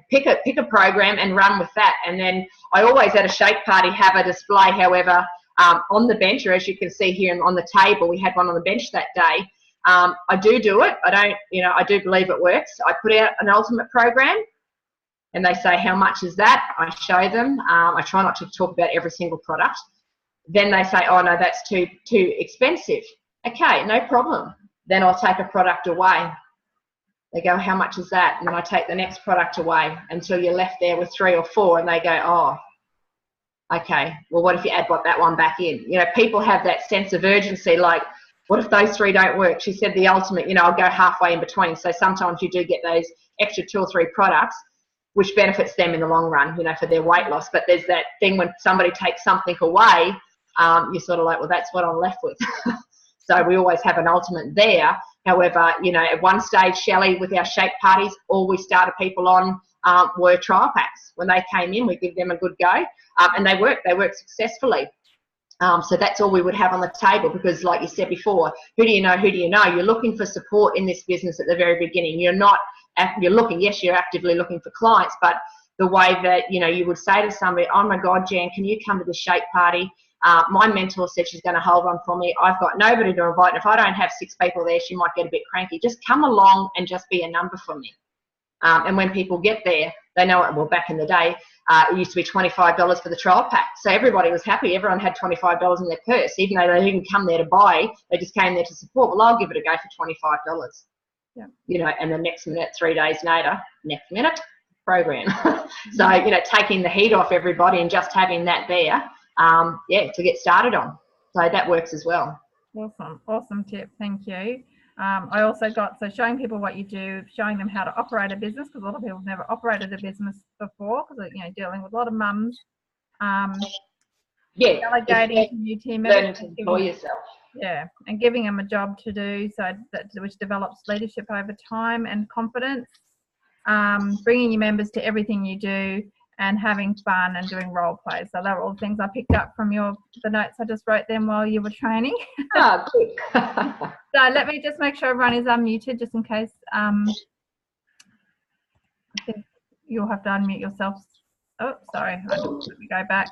Speaker 4: pick a program and run with that. And then I always at a shake party have a display, however, on the bench, or as you can see here on the table, we had one on the bench that day. I do it. I do believe it works. I put out an ultimate program and they say, how much is that? I show them. I try not to talk about every single product. Then they say, oh no, that's too expensive. Okay, no problem. Then I'll take a product away. They go, how much is that? And then I take the next product away until you're left there with 3 or 4, and they go, oh, okay, well, what if you add that one back in? People have that sense of urgency, like, what if those 3 don't work? She said the ultimate, I'll go halfway in between. So sometimes you do get those extra 2 or 3 products, which benefits them in the long run, for their weight loss. But there's that thing when somebody takes something away, you're sort of like, well, that's what I'm left with. So we always have an ultimate there. However, at one stage, Shelley, with our shake parties, all we started people on were trial packs. When they came in, we give them a good go, and they worked successfully. So that's all we would have on the table, because like you said before, who do you know? You're looking for support in this business at the very beginning. You're looking, yes, you're actively looking for clients, but the way that, you would say to somebody, oh my God, Jan, can you come to the shake party? My mentor said she's going to hold on for me. I've got nobody to invite. And if I don't have 6 people there, she might get a bit cranky. Just come along and just be a number for me. And when people get there, they know it. Well, back in the day, it used to be $25 for the trial pack. So everybody was happy. Everyone had $25 in their purse, even though they didn't come there to buy. They just came there to support. Well, I'll give it a go for $25. Yeah. And the next minute, 3 days later, next minute, program. So, taking the heat off everybody and just having that there. To get started on. So that works as well.
Speaker 1: Awesome tip. Thank you. I also showing people what you do, showing them how to operate a business, because a lot of people have never operated a business before, because dealing with a lot of mums. Delegating to new team members.
Speaker 4: Learning to employ yourself.
Speaker 1: Yeah, and giving them a job to do, which develops leadership over time and confidence. Bringing your members to everything you do, and having fun and doing role plays. So they were all things I picked up from the notes I just wrote them while you were training.
Speaker 4: Oh, good.
Speaker 1: So let me just make sure everyone is unmuted, just in case. I think you'll have to unmute yourself. Oh, sorry. Let me go back.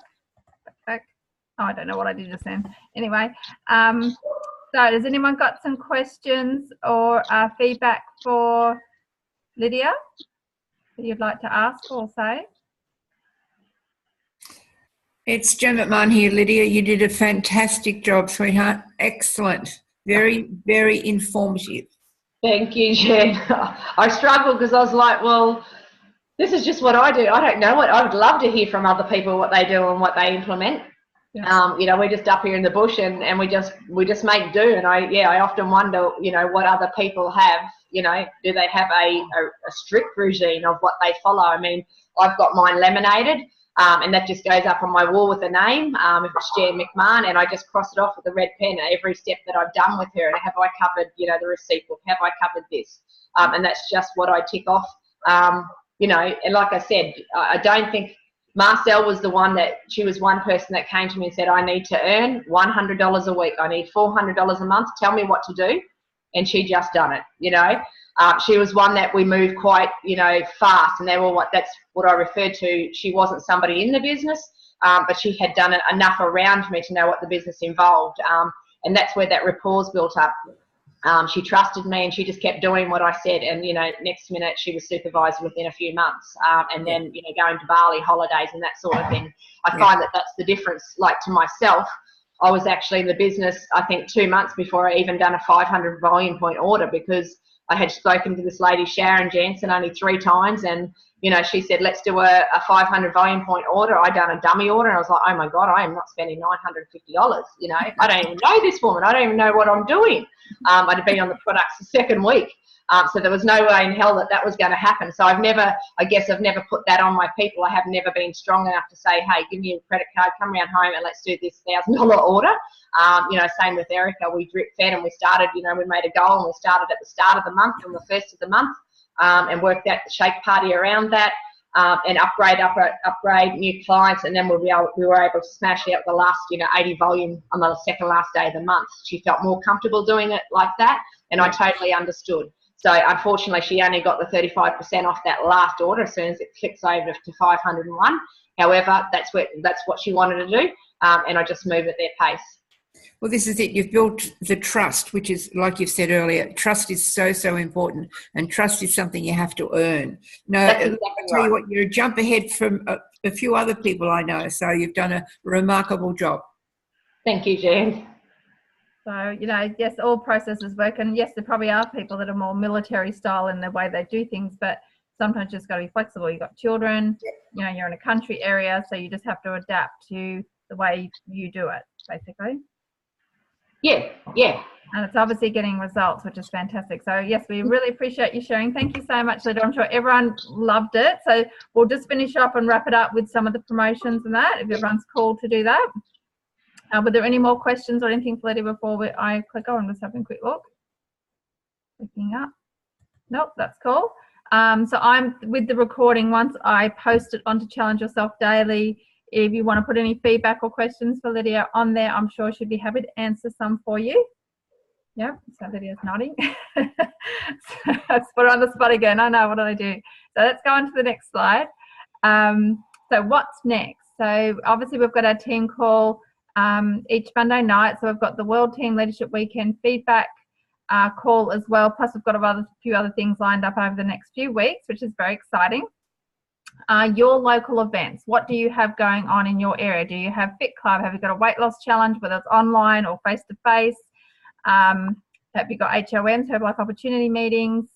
Speaker 1: Oh, I don't know what I did just then. Anyway, so has anyone got some questions or feedback for Lydia that you'd like to ask or say?
Speaker 5: It's Jen McMahon here, Lydia. You did a fantastic job, sweetheart. Excellent. Very, very informative.
Speaker 4: Thank you, Jen. I struggled because I was like, well, this is just what I do. I don't know what. I would love to hear from other people what they do and what they implement. Yeah. We're just up here in the bush and we just make do. And I often wonder, what other people have. Do they have a strict regime of what they follow? I mean, I've got mine laminated. And that just goes up on my wall with a name, if it's Jan McMahon, and I just cross it off with a red pen every step that I've done with her. And have I covered, the receipt book? Have I covered this? And that's just what I tick off you know, and like I said, I don't think Marcel was the one that, she was one person that came to me and said, I need to earn $100 a week. I need $400 a month. Tell me what to do. And she just done it, you know. She was one that we moved quite, you know, fast, and that's what I referred to. She wasn't somebody in the business, but she had done enough around me to know what the business involved. And that's where that rapport's built up. She trusted me, and she just kept doing what I said. And, you know, next minute she was supervised within a few months. And then, you know, going to Bali, holidays and that sort of thing. I find that that's the difference. Like, to myself, I was actually in the business, I think, 2 months before I even done a 500 volume point order, because I had spoken to this lady, Sharon Jansen, only 3 times. And, you know, she said, let's do a 500 volume point order. I done a dummy order, and I was like, oh my God, I am not spending $950. You know, I don't even know this woman. I don't even know what I'm doing. I'd have been on the products the second week. So there was no way in hell that was going to happen. So I've never put that on my people. I have never been strong enough to say, hey, give me a credit card, come around home and let's do this $1,000 order. You know, same with Erica. We drip fed, and we started, you know, we made a goal, and we started at the start of the month, on the first of the month, and worked out the shake party around that, and upgrade new clients. And then we were able to smash out the last, you know, 80 volume on the second last day of the month. She felt more comfortable doing it like that, and I totally understood. So unfortunately, she only got the 35% off that last order as soon as it clicks over to 501. However, that's what she wanted to do, and I just moved at their pace.
Speaker 5: Well, this is it. You've built the trust, which is, like you've said earlier, trust is so, so important, and trust is something you have to earn. No,
Speaker 4: Exactly
Speaker 5: I'll tell you what, you're a jump ahead from a few other people I know, so you've done a remarkable job.
Speaker 4: Thank you, Jan.
Speaker 1: So, you know, yes, all processes work, and yes, there probably are people that are more military style in the way they do things, but sometimes you just got to be flexible. You've got children, you know, you're in a country area, so you just have to adapt to the way you do it, basically.
Speaker 4: Yeah.
Speaker 1: And it's obviously getting results, which is fantastic. So yes, we really appreciate you sharing. Thank you so much, Lida. I'm sure everyone loved it. So we'll just finish up and wrap it up with some of the promotions and that, if everyone's called to do that. Were there any more questions or anything for Lydia before I click on? I'm just having a quick look. Clicking up. Nope, that's cool. So I'm with the recording. Once I post it onto Challenge Yourself Daily, if you want to put any feedback or questions for Lydia on there, I'm sure she'd be happy to answer some for you. Yep, so Lydia's nodding. So let's put her on the spot again. I know, what did I do? So let's go on to the next slide. So what's next? So obviously we've got our team call each Monday night. So we've got the World Team Leadership Weekend feedback call as well. Plus we've got a few other things lined up over the next few weeks, which is very exciting. Your local events, what do you have going on in your area? Do you have Fit Club? Have you got a weight loss challenge, whether it's online or face-to-face? Have you got HOMs, have like opportunity meetings?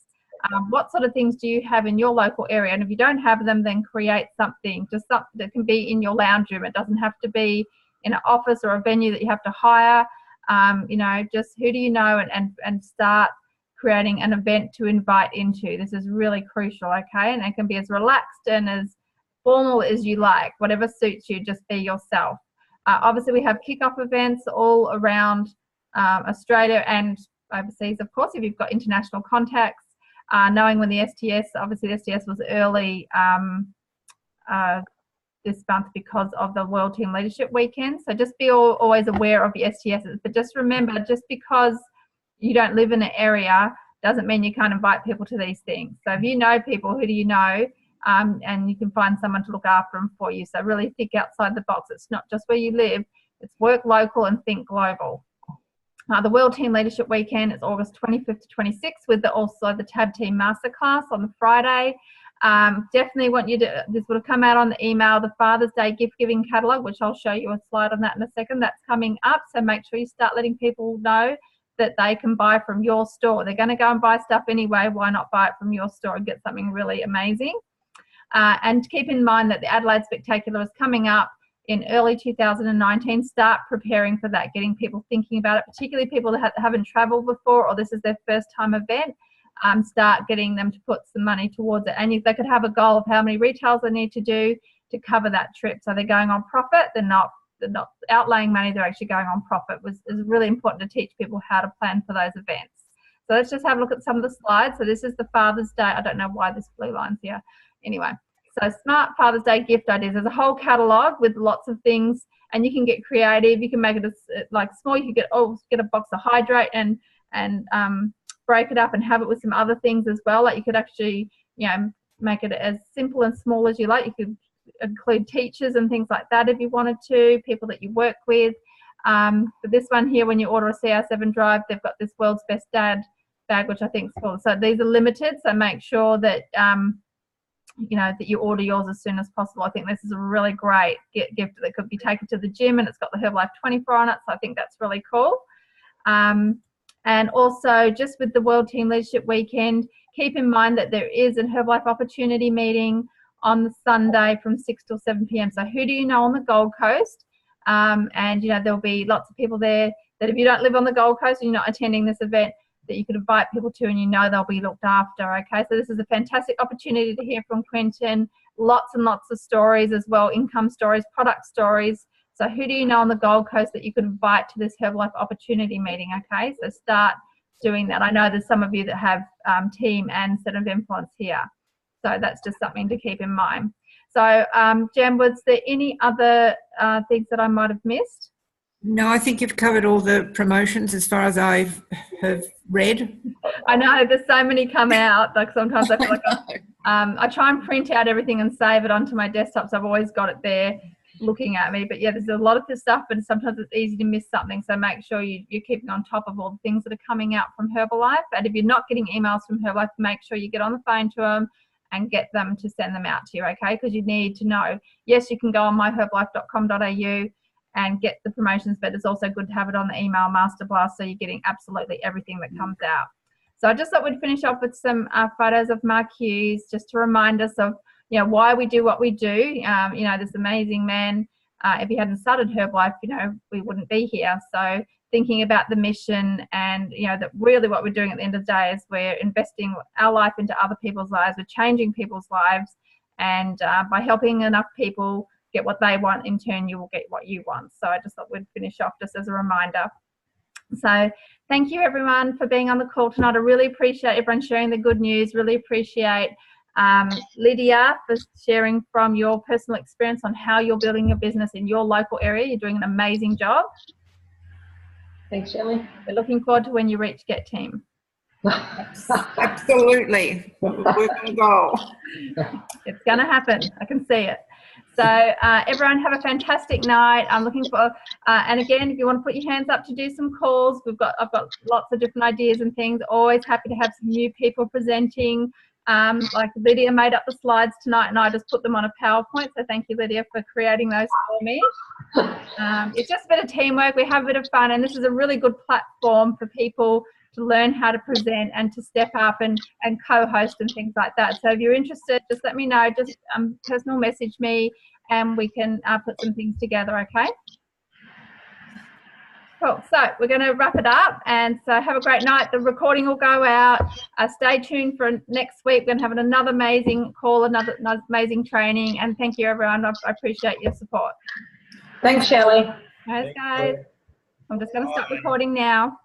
Speaker 1: What sort of things do you have in your local area? And if you don't have them, then create something, just something that can be in your lounge room. It doesn't have to be in an office or a venue that you have to hire. You know, just who do you know, and start creating an event to invite into. This is really crucial, okay? And it can be as relaxed and as formal as you like, whatever suits you, just be yourself. Obviously, we have kickoff events all around Australia and overseas, of course, if you've got international contacts. Knowing when the STS, obviously the STS was early this month because of the World Team Leadership Weekend. So just be always aware of your STSs. But just remember, just because you don't live in an area doesn't mean you can't invite people to these things. So if you know people, who do you know? And you can find someone to look after them for you. So really think outside the box. It's not just where you live. It's work local and think global. The World Team Leadership Weekend is August 25th to 26th with also the Tab Team Masterclass on the Friday. Definitely want you to, this will come out on the email, the Father's Day gift giving catalogue, which I'll show you a slide on that in a second. That's coming up. So make sure you start letting people know that they can buy from your store. They're going to go and buy stuff anyway. Why not buy it from your store and get something really amazing? And keep in mind that the Adelaide Spectacular is coming up in early 2019. Start preparing for that, getting people thinking about it, particularly people that haven't traveled before or this is their first time event. Start getting them to put some money towards it. And if they could have a goal of how many retails they need to do to cover that trip. So they're going on profit, they're not outlaying money, they're actually going on profit. Is really important to teach people how to plan for those events. So let's just have a look at some of the slides. So this is the Father's Day. I don't know why this blue line's here. Anyway, so smart Father's Day gift ideas. There's a whole catalogue with lots of things, and you can get creative. You can make it like small. You could get a box of Hydrate and break it up and have it with some other things as well. Like you could actually, make it as simple and small as you like. You could include teachers and things like that if you wanted to, people that you work with. But this one here, when you order a CR7 drive, they've got this World's Best Dad bag, which I think is cool. So these are limited, so make sure that that you order yours as soon as possible. I think this is a really great gift that could be taken to the gym, and it's got the Herbalife 24 on it, so I think that's really cool. And also, just with the World Team Leadership Weekend, keep in mind that there is a Herbalife Opportunity meeting on the Sunday from 6 till 7 p.m. So who do you know on the Gold Coast? And there'll be lots of people there that if you don't live on the Gold Coast and you're not attending this event, that you could invite people to, and they'll be looked after. Okay, so this is a fantastic opportunity to hear from Quentin. Lots and lots of stories as well, income stories, product stories. So who do you know on the Gold Coast that you could invite to this Herbalife Opportunity meeting? Okay, so start doing that. I know there's some of you that have team and set of influence here, so that's just something to keep in mind. So Jem, was there any other things that I might have missed?
Speaker 5: No, I think you've covered all the promotions as far as I have read.
Speaker 1: I know there's so many come out. Like sometimes I feel like I try and print out everything and save it onto my desktop, so I've always got it there looking at me. But yeah, there's a lot of this stuff, but sometimes it's easy to miss something. So make sure you're keeping on top of all the things that are coming out from Herbalife. And if you're not getting emails from Herbalife, make sure you get on the phone to them and get them to send them out to you, okay? Because you need to know. Yes, you can go on myherbalife.com.au and get the promotions, but it's also good to have it on the email master blast, so you're getting absolutely everything that comes out. So I just thought we'd finish off with some photos of Mark Hughes, just to remind us of why we do what we do. This amazing man, if he hadn't started Herbalife, we wouldn't be here. So thinking about the mission, and that really what we're doing at the end of the day is we're investing our life into other people's lives, we're changing people's lives, and by helping enough people get what they want, in turn you will get what you want. So I just thought we'd finish off just as a reminder. So thank you everyone for being on the call tonight. I really appreciate everyone sharing the good news. Really appreciate Lydia for sharing from your personal experience on how you're building your business in your local area. You're doing an amazing job.
Speaker 2: Thanks, Shelley.
Speaker 1: We're looking forward to when you reach Get Team.
Speaker 5: Absolutely. We're going to go.
Speaker 1: It's going to happen. I can see it. So everyone have a fantastic night. I'm looking for, and again, if you want to put your hands up to do some calls, I've got lots of different ideas and things. Always happy to have some new people presenting. Like Lydia made up the slides tonight, and I just put them on a PowerPoint. So thank you, Lydia, for creating those for me. It's just a bit of teamwork. We have a bit of fun, and this is a really good platform for people to learn how to present and to step up and co-host and things like that. So if you're interested, just let me know. Just personal message me, and we can put some things together, okay? Cool. So we're going to wrap it up, and so have a great night. The recording will go out. Stay tuned for next week. We're going to have another amazing call, another amazing training, and thank you, everyone. I appreciate your support.
Speaker 2: Thanks, Shelley.
Speaker 1: Thanks, guys. I'm just going to stop recording now.